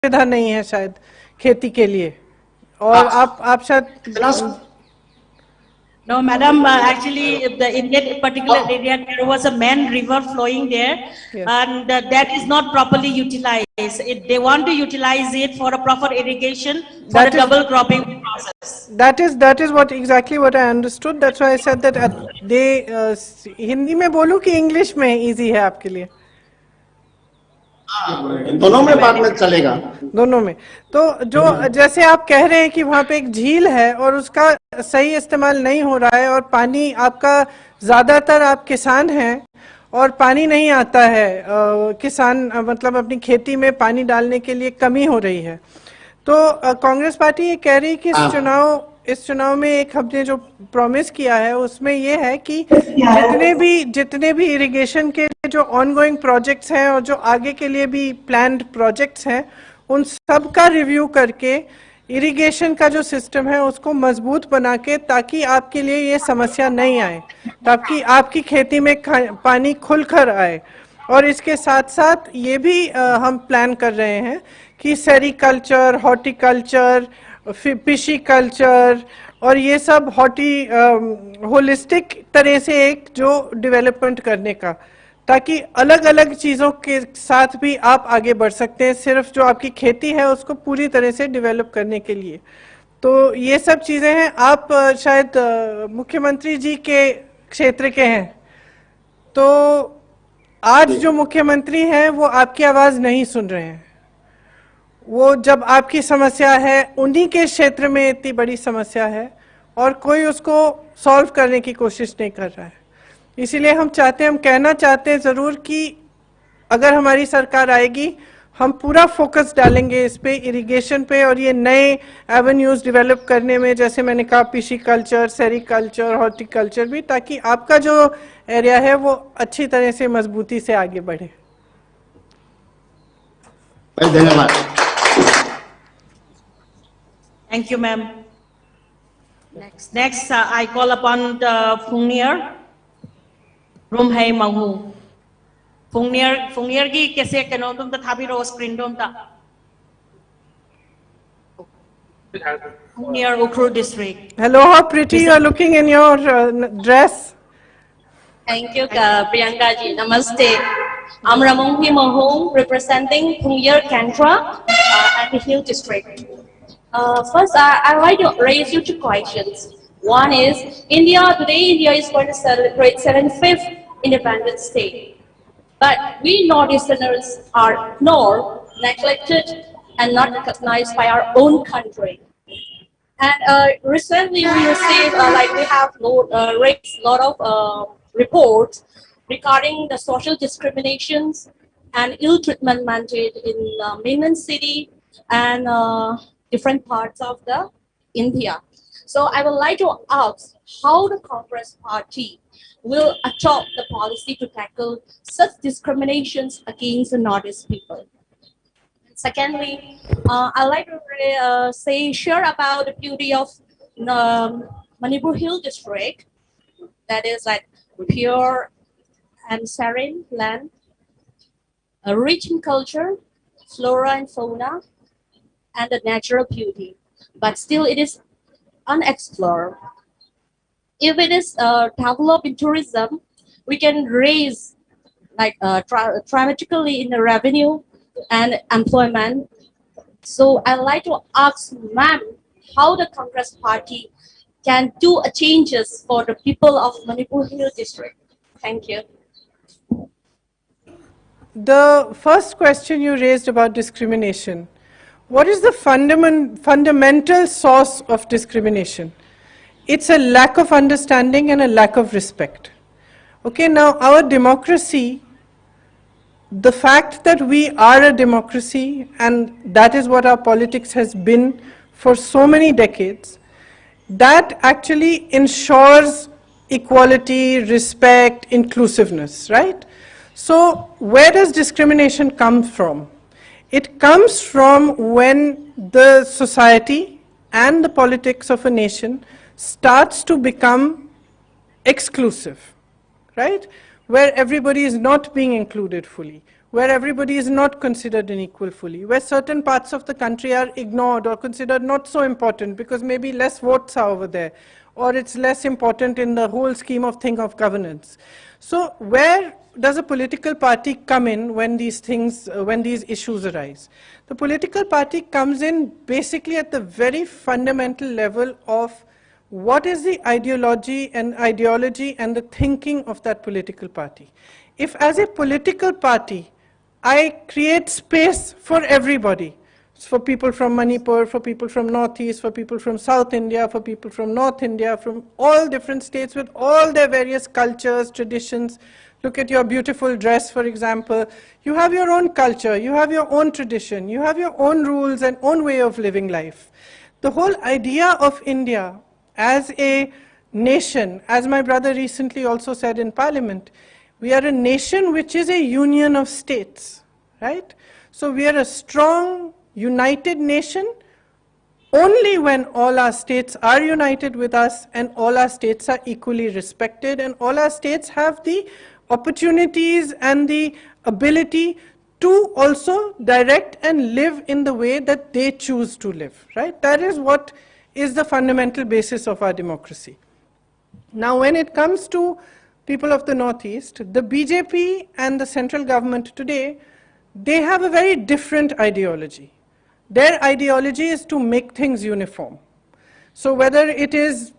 सुविधा नहीं है शायद खेती के लिए, और आप शायद No, madam, actually, in that particular area, there was a main river flowing there, Yes. and that is not properly utilized. They want to utilize it for a proper irrigation, for That a is- double cropping process. that is what exactly what I understood. That's why I said that they Hindi में बोलूं कि English में easy है आपके लिए? दोनों में बाद में चलेगा, दोनों में। तो जो जैसे आप कह रहे हैं कि वहाँ पे एक झील है और उसका सही इस्तेमाल नहीं हो रहा है, और पानी आपका ज़्यादातर आप किसान हैं और पानी नहीं आता है, किसान मतलब अपनी खेती में पानी डालने के लिए कमी हो रही है, तो कांग्रेस पार्टी ये कह रही है कि इस चुनाव में एक हमने जो प्रॉमिस किया है उसमें ये है कि जितने भी इरिगेशन के जो ऑनगोइंग प्रोजेक्ट्स हैं और जो आगे के लिए भी प्लान्ड प्रोजेक्ट्स हैं, उन सब का रिव्यू करके इरिगेशन का जो सिस्टम है उसको मजबूत बना के, ताकि आपके लिए ये समस्या नहीं आए, ताकि आपकी खेती में पानी खुलकर आए। और इसके साथ साथ ये भी हम प्लान कर रहे हैं कि सेरिकल्चर, हॉर्टिकल्चर, फिशी कल्चर और ये सब होलिस्टिक तरह से एक जो डेवलपमेंट करने का, ताकि अलग अलग चीज़ों के साथ भी आप आगे बढ़ सकते हैं, सिर्फ जो आपकी खेती है उसको पूरी तरह से डेवलप करने के लिए। तो ये सब चीज़ें हैं। आप शायद मुख्यमंत्री जी के क्षेत्र के हैं, तो आज जो मुख्यमंत्री हैं वो आपकी आवाज़ नहीं सुन रहे हैं। वो जब आपकी समस्या है, उन्हीं के क्षेत्र में इतनी बड़ी समस्या है और कोई उसको सॉल्व करने की कोशिश नहीं कर रहा है। इसीलिए हम कहना चाहते हैं ज़रूर कि अगर हमारी सरकार आएगी, हम पूरा फोकस डालेंगे इस पे, इरिगेशन पे, और ये नए एवेन्यूज़ डेवलप करने में, जैसे मैंने कहा फिशी कल्चर, सेरिकल्चर, हॉर्टिकल्चर भी, ताकि आपका जो एरिया है वो अच्छी तरह से मजबूती से आगे बढ़े। धन्यवाद। Thank you, ma'am. Next, I call upon Phungnier Rumhei Mahu. Phungnier ki kaise kano tum ta thabi ro screen dom ta. Phungnier Ukhrul district. Hello, how pretty you are looking in your dress. Thank you, Priyanka ji. Namaste. I'm Ramonghi Mahong, representing Phungnier Kantra and Hill district. First, I'd like to raise you two questions. One is, today India is going to celebrate 75th Independence Day. But we Northeasterners are ignored, neglected, and not recognized by our own country. And recently we received, we have raised a lot of reports regarding the social discriminations and ill treatment mandated in mainland city and different parts of the India. So I would like to ask how the Congress Party will adopt the policy to tackle such discriminations against the Northeast people. Secondly, I'd like to share about the beauty of Manipur Hill district, that is like pure and serene land, rich in culture, flora and fauna, and the natural beauty, but still it is unexplored. If it is developed in tourism, we can raise dramatically in the revenue and employment. So I'd like to ask ma'am how the Congress Party can do changes for the people of Manipur Hill district. Thank you. The first question you raised about discrimination. What is the fundamental source of discrimination? It's a lack of understanding and a lack of respect. Okay, now our democracy, the fact that we are a democracy, and that is what our politics has been for so many decades, that actually ensures equality, respect, inclusiveness, right? So where does discrimination come from? It comes from when the society and the politics of a nation starts to become exclusive, right? Where everybody is not being included fully, where everybody is not considered an equal fully, where certain parts of the country are ignored or considered not so important because maybe less votes are over there, or it's less important in the whole scheme of thing of governance. So where does a political party come in when these things, when these issues arise? The political party comes in basically at the very fundamental level of what is the ideology and the thinking of that political party. If as a political party, I create space for everybody, for people from Manipur, for people from Northeast, for people from South India, for people from North India, from all different states with all their various cultures, traditions. Look at your beautiful dress, for example. You have your own culture, you have your own tradition, you have your own rules and own way of living life. The whole idea of India as a nation, as my brother recently also said in Parliament, we are a nation which is a union of states, right? So we are a strong, united nation only when all our states are united with us and all our states are equally respected and all our states have the opportunities and the ability to also direct and live in the way that they choose to live, right? That is what is the fundamental basis of our democracy. Now, when it comes to people of the Northeast, the BJP and the central government today, they have a very different ideology. Their ideology is to make things uniform. So whether it is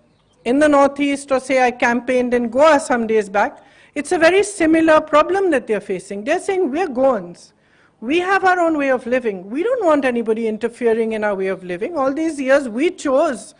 in the Northeast or say I campaigned in Goa some days back, it's a very similar problem that they're facing. They're saying we're Goans. We have our own way of living. We don't want anybody interfering in our way of living. All these years we chose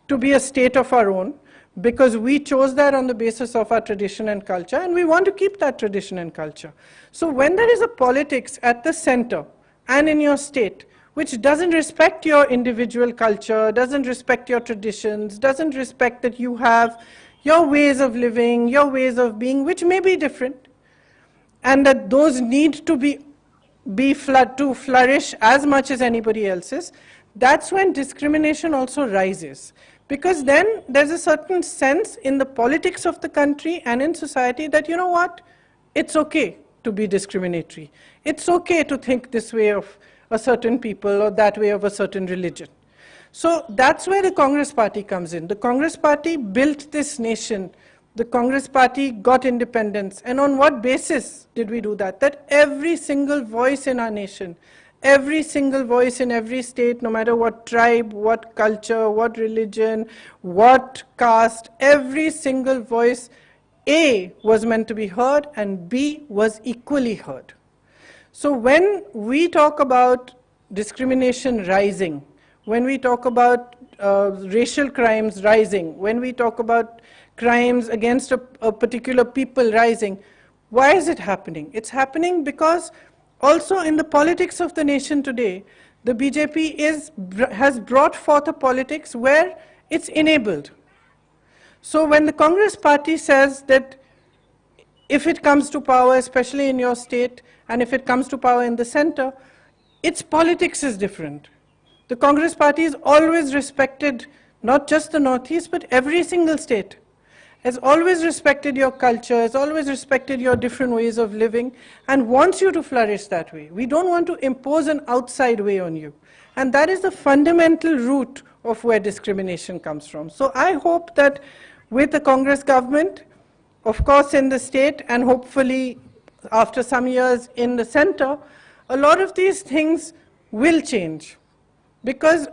to be a state of our own because we chose that on the basis of our tradition and culture, and we want to keep that tradition and culture. So when there is a politics at the center and in your state which doesn't respect your individual culture, doesn't respect your traditions, doesn't respect that you have your ways of living, your ways of being, which may be different, and that those need to to flourish as much as anybody else's, that's when discrimination also rises. Because then there's a certain sense in the politics of the country and in society that, you know what, it's okay to be discriminatory. It's okay to think this way of a certain people or that way of a certain religion. So that's where the Congress party comes in. The Congress party built this nation. The Congress party got independence. And on what basis did we do that? That every single voice in our nation, every single voice in every state, no matter what tribe, what culture, what religion, what caste, every single voice, A, was meant to be heard and B, was equally heard. So when we talk about discrimination rising, when we talk about racial crimes rising, when we talk about crimes against a particular people rising, why is it happening? It's happening because also in the politics of the nation today, the BJP has brought forth a politics where it's enabled. So when the Congress party says that if it comes to power, especially in your state, and if it comes to power in the center, its politics is different. The Congress party has always respected not just the Northeast, but every single state. Has always respected your culture, has always respected your different ways of living, and wants you to flourish that way. We don't want to impose an outside way on you. And that is the fundamental root of where discrimination comes from. So I hope that with the Congress government, of course in the state, and hopefully after some years in the center, a lot of these things will change. Because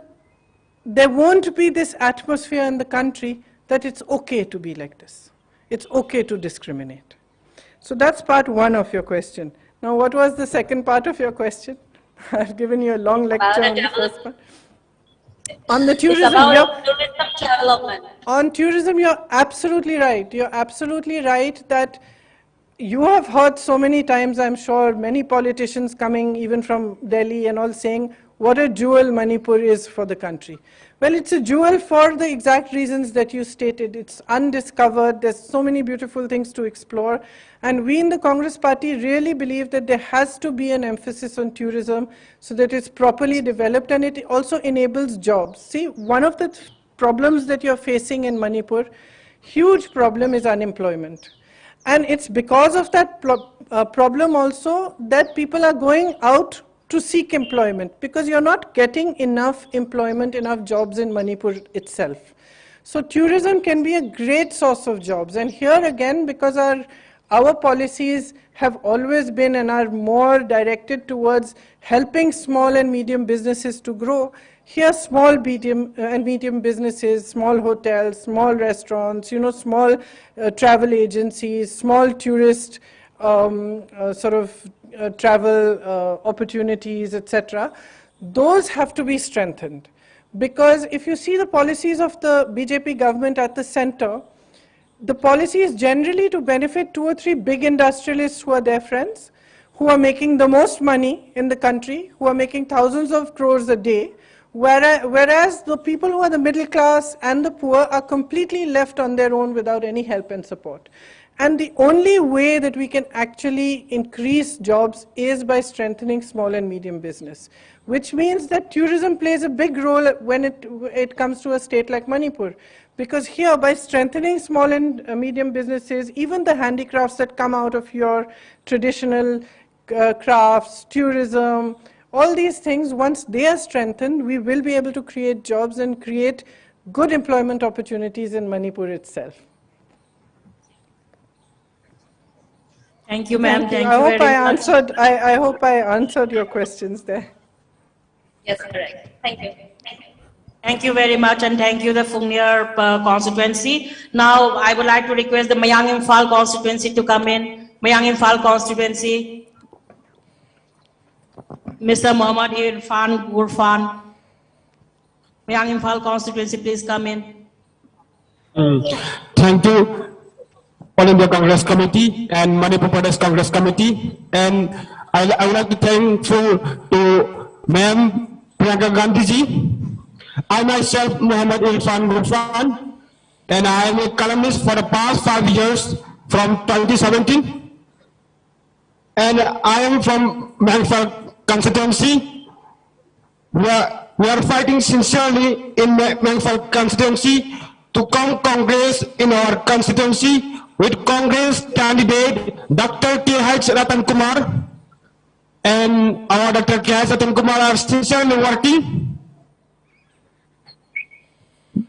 there won't be this atmosphere in the country that it's okay to be like this. It's okay to discriminate. So that's part one of your question. Now, what was the second part of your question? I've given you a long lecture on the first part. On the tourism, tourism development. On tourism, you're absolutely right. You're absolutely right that you have heard so many times, I'm sure, many politicians coming even from Delhi and all saying, what a jewel Manipur is for the country. Well, it's a jewel for the exact reasons that you stated. It's undiscovered. There's so many beautiful things to explore. And we in the Congress party really believe that there has to be an emphasis on tourism so that it's properly developed and it also enables jobs. See, one of the problems that you're facing in Manipur, huge problem, is unemployment. And it's because of that problem also that people are going out to seek employment, because you're not getting enough employment, enough jobs in Manipur itself. So tourism can be a great source of jobs. And here again, because our policies have always been and are more directed towards helping small and medium businesses to grow, here small, medium and medium businesses, small hotels, small restaurants, small travel agencies, small tourist travel opportunities, etc. Those have to be strengthened. Because if you see the policies of the BJP government at the center, the policy is generally to benefit 2 or 3 big industrialists who are their friends, who are making the most money in the country, who are making thousands of crores a day, whereas the people who are the middle class and the poor are completely left on their own without any help and support. And the only way that we can actually increase jobs is by strengthening small and medium business, which means that tourism plays a big role when it comes to a state like Manipur. Because here, by strengthening small and medium businesses, even the handicrafts that come out of your traditional crafts, tourism, all these things, once they are strengthened, we will be able to create jobs and create good employment opportunities in Manipur itself. Thank you, ma'am. Thank you I hope very I much. answered. I hope I answered your questions there. Yes, correct. Thank you. Thank you very much, and thank you, the Fungyar constituency. Now, I would like to request the Mayang Imphal constituency to come in. Mayang Imphal constituency. Mr. Mohammad Irfan Gurfan. Mayang Imphal constituency, please come in. Thank you, All India Congress Committee and Manipur Pradesh Congress Committee. And I would like to thank to Ma'am Priyanka Gandhi ji. I myself, Muhammad Irfan Gurfan, and I am a columnist for the past 5 years from 2017. And I am from Manipur constituency. We are fighting sincerely in Manipur constituency to come Congress in our constituency with Congress candidate Dr. K.H. Ratan Kumar. And our Dr. K.H. Ratan Kumar are sincerely working.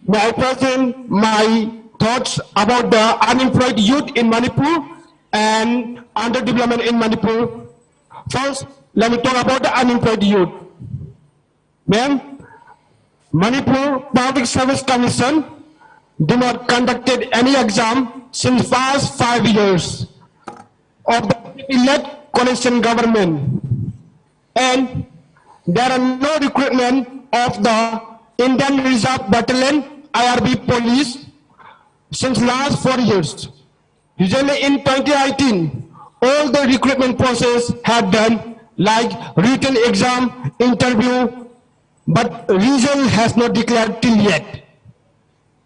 May I present my thoughts about the unemployed youth in Manipur and underdevelopment in Manipur. First, let me talk about the unemployed youth. Ma'am, Manipur Public Service Commission did not conducted any exam since past 5 years of the elect coalition government, and there are no recruitment of the Indian Reserve Battalion IRB police since last 4 years. Usually in 2018, all the recruitment process had done like written exam, interview, but result has not declared till yet.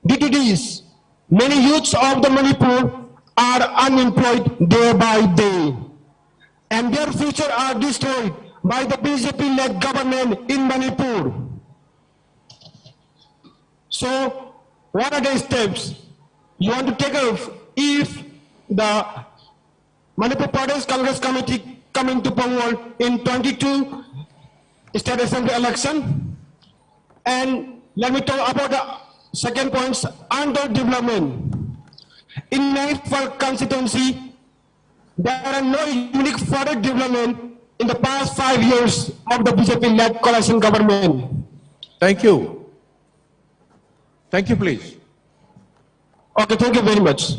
Due to this, many youths of the Manipur are unemployed day by day, and their future are destroyed by the BJP-led government in Manipur. So, what are the steps you want to take if the Manipur Pradesh Congress Committee coming to power in 22 State Assembly election? And let me talk about the second point, underdevelopment. In Manipur constituency, there are no unique further development in the past 5 years of the BJP-led coalition government. Thank you. Thank you, please. Okay, thank you very much.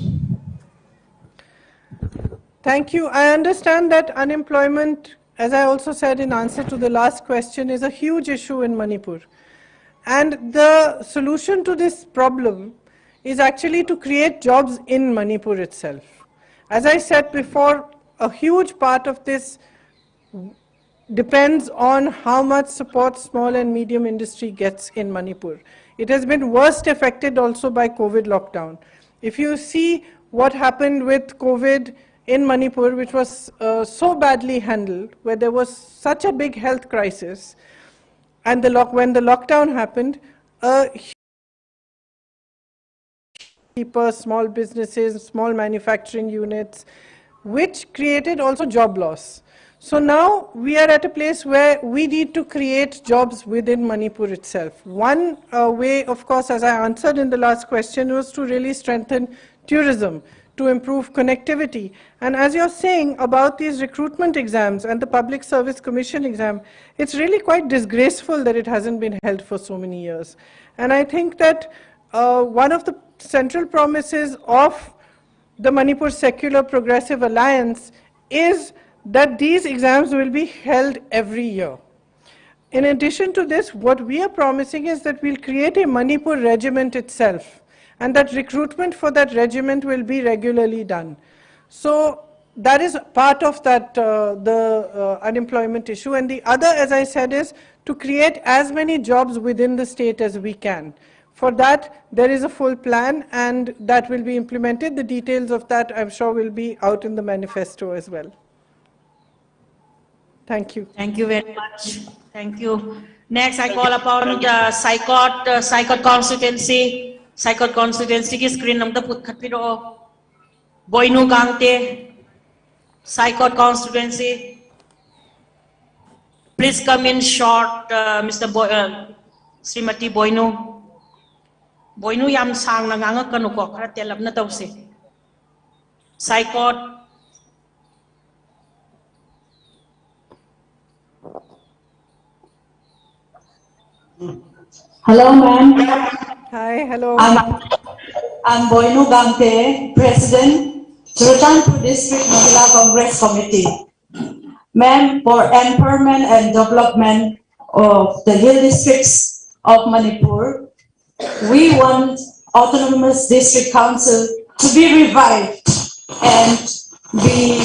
Thank you. I understand that unemployment, as I also said in answer to the last question, is a huge issue in Manipur. And the solution to this problem is actually to create jobs in Manipur itself. As I said before, a huge part of this depends on how much support small and medium industry gets in Manipur. It has been worst affected also by COVID lockdown. If you see what happened with COVID in Manipur, which was so badly handled, where there was such a big health crisis, and when the lockdown happened, shopkeepers, small businesses, small manufacturing units, which created also job loss. So now we are at a place where we need to create jobs within Manipur itself. One way, of course, as I answered in the last question, was to really strengthen tourism, to improve connectivity. And as you're saying about these recruitment exams and the Public Service Commission exam, it's really quite disgraceful that it hasn't been held for so many years. And I think that one of the central promises of the Manipur Secular Progressive Alliance is that these exams will be held every year. In addition to this, what we are promising is that we'll create a Manipur regiment itself, and that recruitment for that regiment will be regularly done. So that is part of that, unemployment issue. And the other, as I said, is to create as many jobs within the state as we can. For that, there is a full plan, and that will be implemented. The details of that, I'm sure, will be out in the manifesto as well. Thank you. Thank you very much. Thank you. Next, I call upon Saikot constituency. Saikot constituency ki screen namda put khatpiro. Boinu Gangte, Saikot constituency. Please come in short, Mr. Srimati Boinu. Boinu yam sang na nganga kanuko khara telab na tawse. Saikot. Hello, ma'am. Hi, hello. I'm Boinu Gangte, President, Churachandpur District Mahila Congress Committee. Ma'am, for empowerment and development of the hill districts of Manipur, we want Autonomous District Council to be revived and the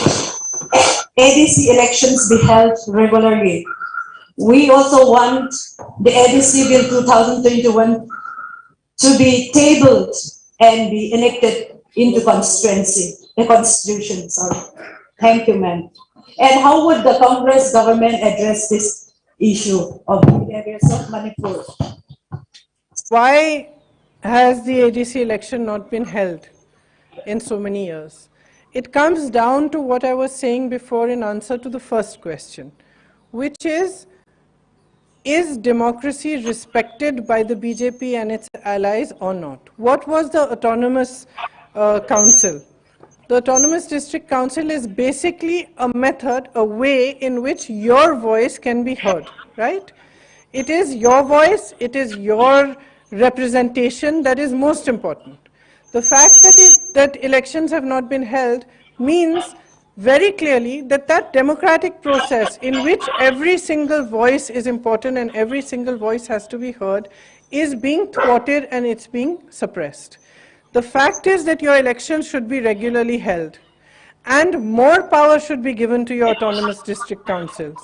ADC elections be held regularly. We also want the ADC Bill 2021 to be tabled and be enacted into constitution. Thank you, ma'am. And how would the Congress government address this issue of the areas of Manipur? Why has the ADC election not been held in so many years? It comes down to what I was saying before in answer to the first question, which is democracy respected by the BJP and its allies or not? What was the Autonomous Council? The Autonomous District Council is basically a method, a way in which your voice can be heard, right? It is your voice, it is your representation that is most important. The fact that elections have not been held means very clearly that that democratic process in which every single voice is important and every single voice has to be heard is being thwarted and it's being suppressed. The fact is that your elections should be regularly held and more power should be given to your autonomous district councils,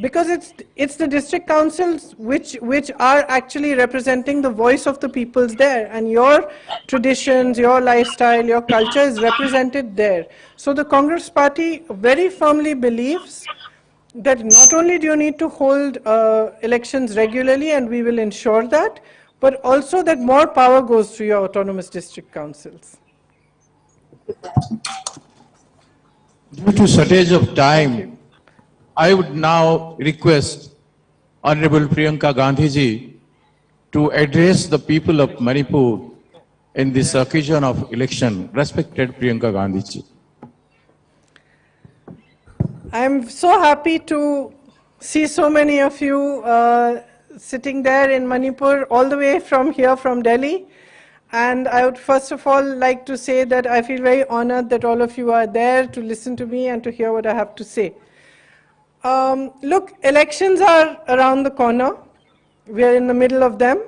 because it's the district councils which are actually representing the voice of the peoples there, and your traditions, your lifestyle, your culture is represented there. So the Congress party very firmly believes that not only do you need to hold elections regularly, and we will ensure that, but also that more power goes to your autonomous district councils. Due to shortage of time, I would now request Honorable Priyanka Gandhi ji to address the people of Manipur in this occasion of election. Respected Priyanka Gandhi ji. I'm so happy to see so many of you sitting there in Manipur, all the way from here, from Delhi. And I would first of all like to say that I feel very honored that all of you are there to listen to me and to hear what I have to say. Look, elections are around the corner. We are in the middle of them.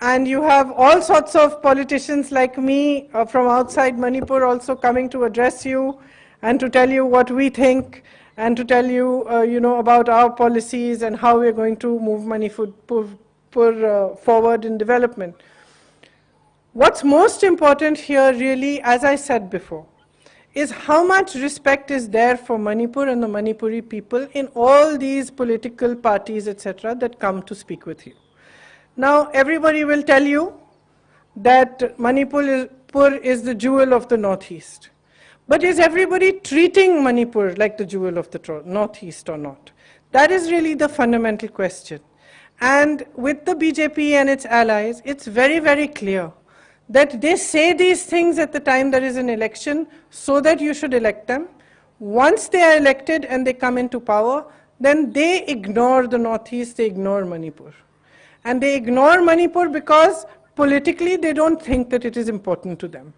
And you have all sorts of politicians like me from outside Manipur also coming to address you and to tell you what we think and to tell you, about our policies and how we're going to move Manipur forward in development. What's most important here really, as I said before, is how much respect is there for Manipur and the Manipuri people in all these political parties, etc., that come to speak with you. Now, everybody will tell you that Manipur Manipur is the jewel of the Northeast. But is everybody treating Manipur like the jewel of the Northeast or not? That is really the fundamental question. And with the BJP and its allies, it's very, very clear that they say these things at the time there is an election so that you should elect them. Once they are elected and they come into power, then they ignore the Northeast, they ignore Manipur. And they ignore Manipur because politically they don't think that it is important to them.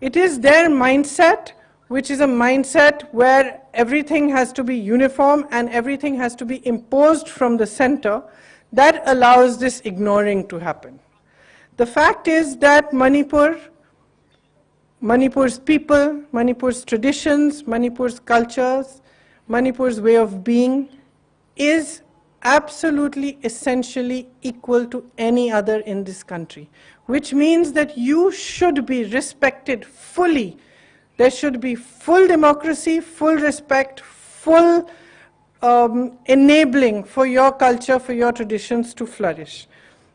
It is their mindset, which is a mindset where everything has to be uniform and everything has to be imposed from the center, that allows this ignoring to happen. The fact is that Manipur's people, Manipur's traditions, Manipur's cultures, Manipur's way of being is absolutely essentially equal to any other in this country, which means that you should be respected fully. There should be full democracy, full respect, full enabling for your culture, for your traditions to flourish.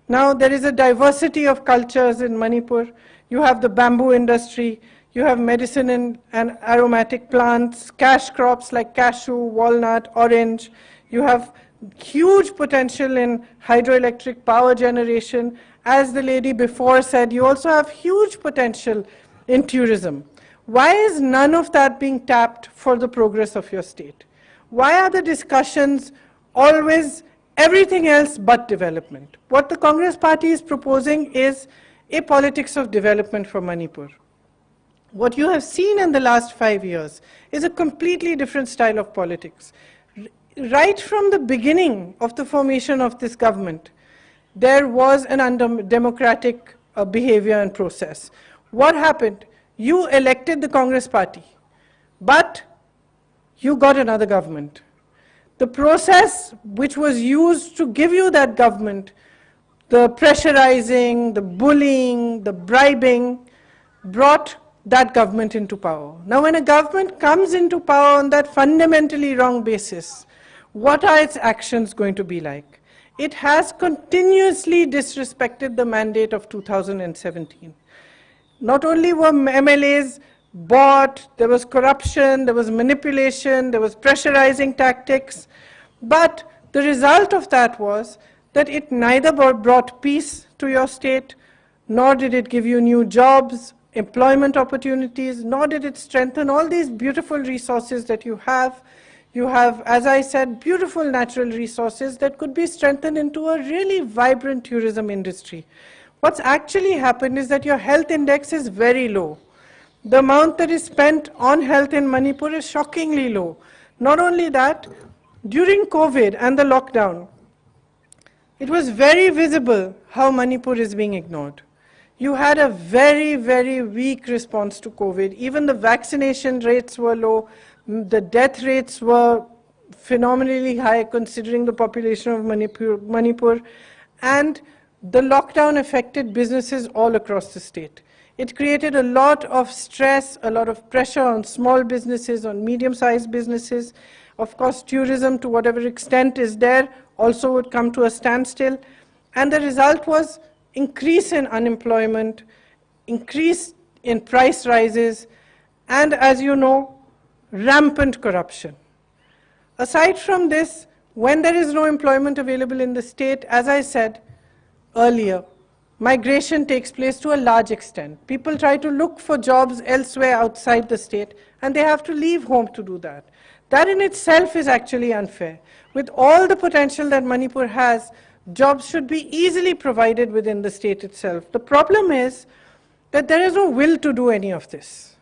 Now, there is a diversity of cultures in Manipur. You have the bamboo industry, you have medicine and aromatic plants, cash crops like cashew, walnut, orange. You have huge potential in hydroelectric power generation. As the lady before said, you also have huge potential in tourism. Why is none of that being tapped for the progress of your state? Why are the discussions always everything else but development? What the Congress party is proposing is a politics of development for Manipur. What you have seen in the last 5 years is a completely different style of politics. Right from the beginning of the formation of this government, there was an undemocratic behavior and process. What happened? You elected the Congress party, but you got another government. The process which was used to give you that government, the pressurizing, the bullying, the bribing, brought that government into power. Now, when a government comes into power on that fundamentally wrong basis, what are its actions going to be like? It has continuously disrespected the mandate of 2017. Not only were MLAs bought, there was corruption, there was manipulation, there was pressurizing tactics, but the result of that was that it neither brought peace to your state, nor did it give you new jobs, employment opportunities, nor did it strengthen all these beautiful resources that you have. You have, as I said, beautiful natural resources that could be strengthened into a really vibrant tourism industry. What's actually happened is that your health index is very low. The amount that is spent on health in Manipur is shockingly low. Not only that, during COVID and the lockdown, it was very visible how Manipur is being ignored. You had a very, very weak response to COVID. Even the vaccination rates were low. The death rates were phenomenally high considering the population of Manipur. And the lockdown affected businesses all across the state. It created a lot of stress, a lot of pressure on small businesses, on medium-sized businesses. Of course, tourism, to whatever extent is there, also would come to a standstill. And the result was increase in unemployment, increase in price rises, and as you know, rampant corruption. Aside from this, when there is no employment available in the state, as I said earlier, migration takes place to a large extent. People try to look for jobs elsewhere outside the state, and they have to leave home to do that. That in itself is actually unfair. With all the potential that Manipur has, jobs should be easily provided within the state itself. The problem is that there is no will to do any of this.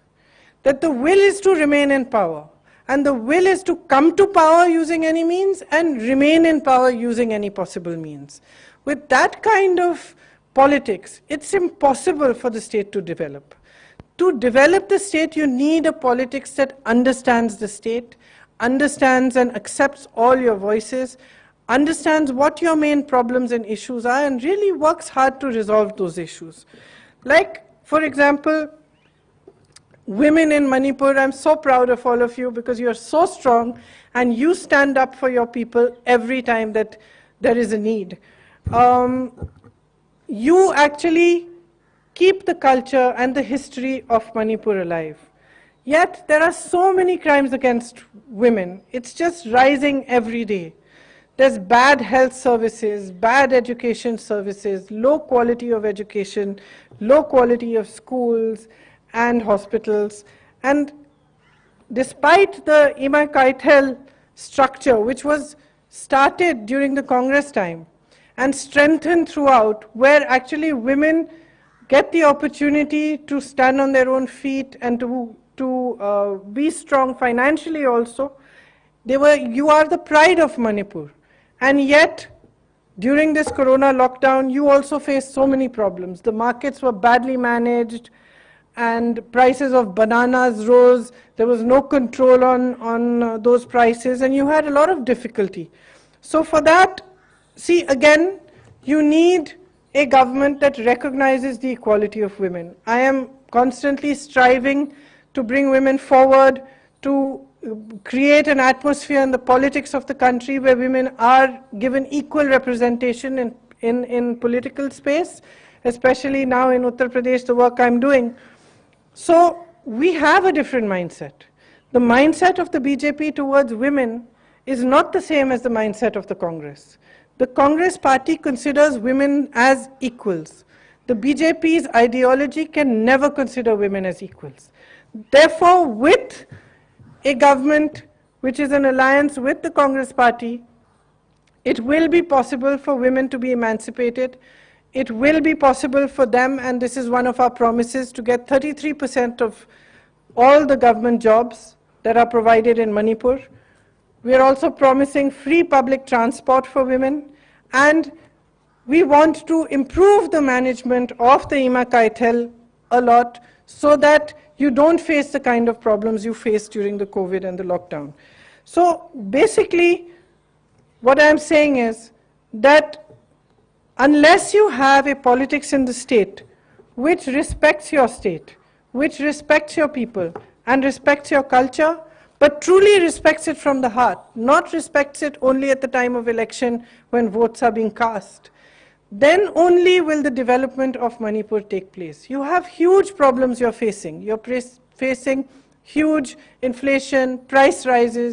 That the will is to remain in power, and the will is to come to power using any means and remain in power using any possible means. With that kind of politics, it's impossible for the state to develop. To develop the state, you need a politics that understands the state, understands and accepts all your voices, understands what your main problems and issues are, and really works hard to resolve those issues. Like, for example, women in Manipur, I'm so proud of all of you because you're so strong and you stand up for your people every time that there is a need. You actually keep the culture and the history of Manipur alive. Yet there are so many crimes against women. It's just rising every day. There's bad health services, bad education services, low quality of education, low quality of schools and hospitals. And despite the Ima Kaitel structure, which was started during the Congress time and strengthened throughout, where actually women get the opportunity to stand on their own feet and to be strong financially also, you are the pride of Manipur. And yet, during this corona lockdown, you also faced so many problems. The markets were badly managed, and prices of bananas rose. There was no control on those prices, and you had a lot of difficulty. So for that, see, again, you need a government that recognizes the equality of women. I am constantly striving to bring women forward, to create an atmosphere in the politics of the country where women are given equal representation in political space, especially now in Uttar Pradesh, the work I'm doing. So we have a different mindset. The mindset of the BJP towards women is not the same as the mindset of the Congress. The Congress party considers women as equals. The BJP's ideology can never consider women as equals. Therefore, with a government which is an alliance with the Congress party, it will be possible for women to be emancipated. It will be possible for them, and this is one of our promises, to get 33% of all the government jobs that are provided in Manipur. We are also promising free public transport for women, and we want to improve the management of the Ima Kaitel a lot so that you don't face the kind of problems you faced during the COVID and the lockdown. So basically, what I'm saying is that unless you have a politics in the state which respects your state, which respects your people and respects your culture, but truly respects it from the heart, not respects it only at the time of election when votes are being cast, then only will the development of Manipur take place. You have huge problems you're facing. You're facing huge inflation, price rises,